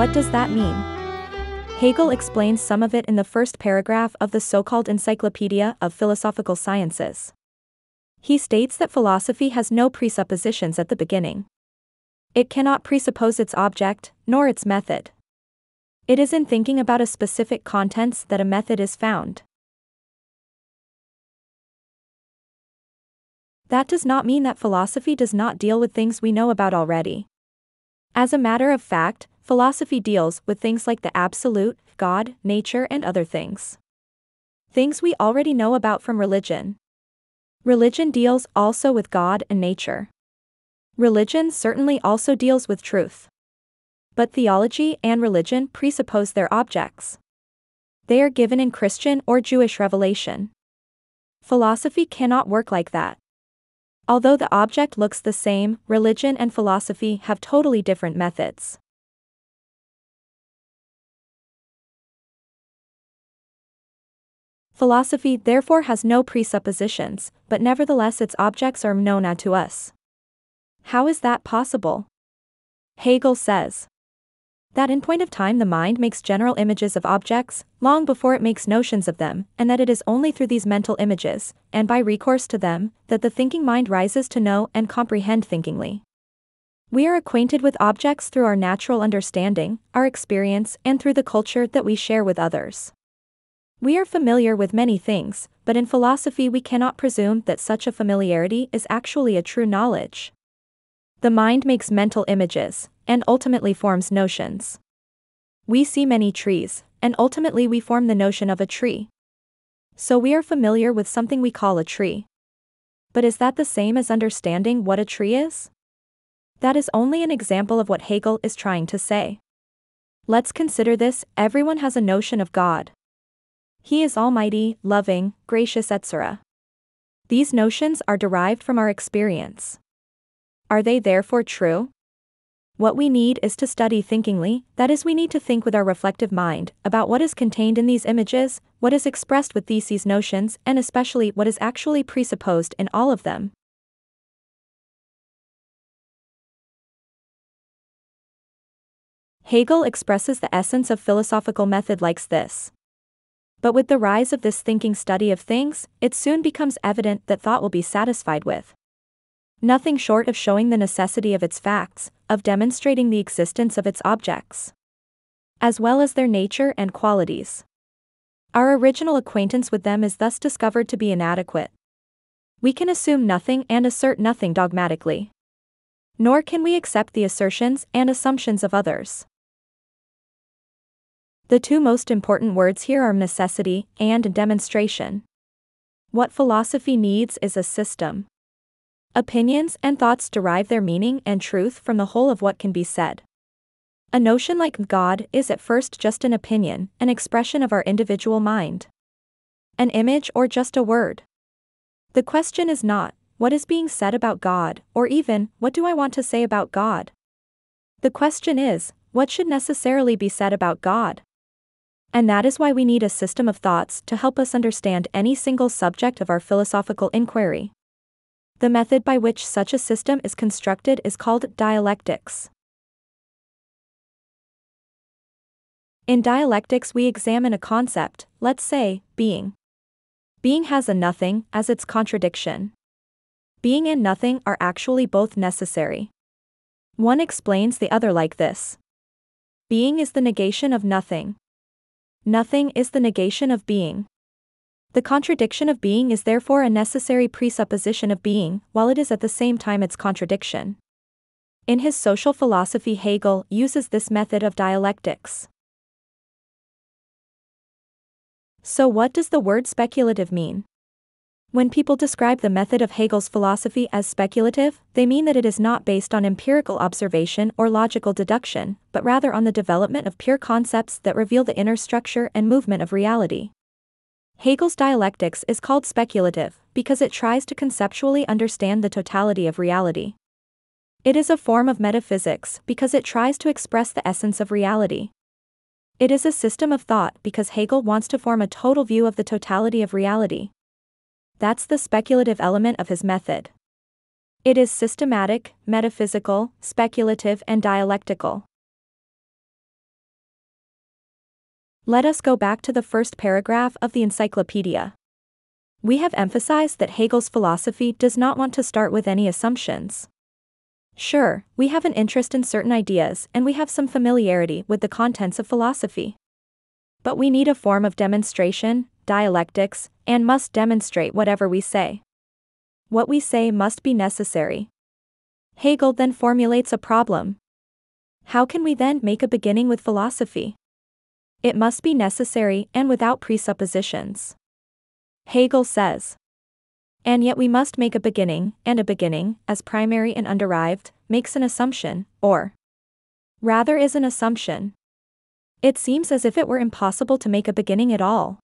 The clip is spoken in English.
What does that mean? Hegel explains some of it in the first paragraph of the so-called Encyclopedia of Philosophical Sciences. He states that philosophy has no presuppositions at the beginning. It cannot presuppose its object, nor its method. It is in thinking about a specific contents that a method is found. That does not mean that philosophy does not deal with things we know about already. As a matter of fact, philosophy deals with things like the absolute, God, nature, and other things. Things we already know about from religion. Religion deals also with God and nature. Religion certainly also deals with truth. But theology and religion presuppose their objects. They are given in Christian or Jewish revelation. Philosophy cannot work like that. Although the object looks the same, religion and philosophy have totally different methods. Philosophy therefore has no presuppositions, but nevertheless its objects are known to us. How is that possible? Hegel says that in point of time the mind makes general images of objects, long before it makes notions of them, and that it is only through these mental images, and by recourse to them, that the thinking mind rises to know and comprehend thinkingly. We are acquainted with objects through our natural understanding, our experience, and through the culture that we share with others. We are familiar with many things, but in philosophy we cannot presume that such a familiarity is actually a true knowledge. The mind makes mental images, and ultimately forms notions. We see many trees, and ultimately we form the notion of a tree. So we are familiar with something we call a tree. But is that the same as understanding what a tree is? That is only an example of what Hegel is trying to say. Let's consider this: everyone has a notion of God. He is almighty, loving, gracious, etc. These notions are derived from our experience. Are they therefore true? What we need is to study thinkingly, that is, we need to think with our reflective mind about what is contained in these images, what is expressed with these notions, and especially what is actually presupposed in all of them. Hegel expresses the essence of philosophical method like this. But with the rise of this thinking study of things, it soon becomes evident that thought will be satisfied with nothing short of showing the necessity of its facts, of demonstrating the existence of its objects, as well as their nature and qualities. Our original acquaintance with them is thus discovered to be inadequate. We can assume nothing and assert nothing dogmatically. Nor can we accept the assertions and assumptions of others. The two most important words here are necessity and demonstration. What philosophy needs is a system. Opinions and thoughts derive their meaning and truth from the whole of what can be said. A notion like God is at first just an opinion, an expression of our individual mind. An image or just a word. The question is not, what is being said about God, or even, what do I want to say about God? The question is, what should necessarily be said about God? And that is why we need a system of thoughts to help us understand any single subject of our philosophical inquiry. The method by which such a system is constructed is called dialectics. In dialectics we examine a concept, let's say, being. Being has a nothing as its contradiction. Being and nothing are actually both necessary. One explains the other like this. Being is the negation of nothing. Nothing is the negation of being. The contradiction of being is therefore a necessary presupposition of being, while it is at the same time its contradiction. In his social philosophy, Hegel uses this method of dialectics. So what does the word speculative mean? When people describe the method of Hegel's philosophy as speculative, they mean that it is not based on empirical observation or logical deduction, but rather on the development of pure concepts that reveal the inner structure and movement of reality. Hegel's dialectics is called speculative because it tries to conceptually understand the totality of reality. It is a form of metaphysics because it tries to express the essence of reality. It is a system of thought because Hegel wants to form a total view of the totality of reality. That's the speculative element of his method. It is systematic, metaphysical, speculative, and dialectical. Let us go back to the first paragraph of the encyclopedia. We have emphasized that Hegel's philosophy does not want to start with any assumptions. Sure, we have an interest in certain ideas and we have some familiarity with the contents of philosophy. But we need a form of demonstration, dialectics, and must demonstrate whatever we say. What we say must be necessary. Hegel then formulates a problem. How can we then make a beginning with philosophy? It must be necessary and without presuppositions. Hegel says. And yet we must make a beginning, and a beginning, as primary and underived, makes an assumption, or rather is an assumption. It seems as if it were impossible to make a beginning at all.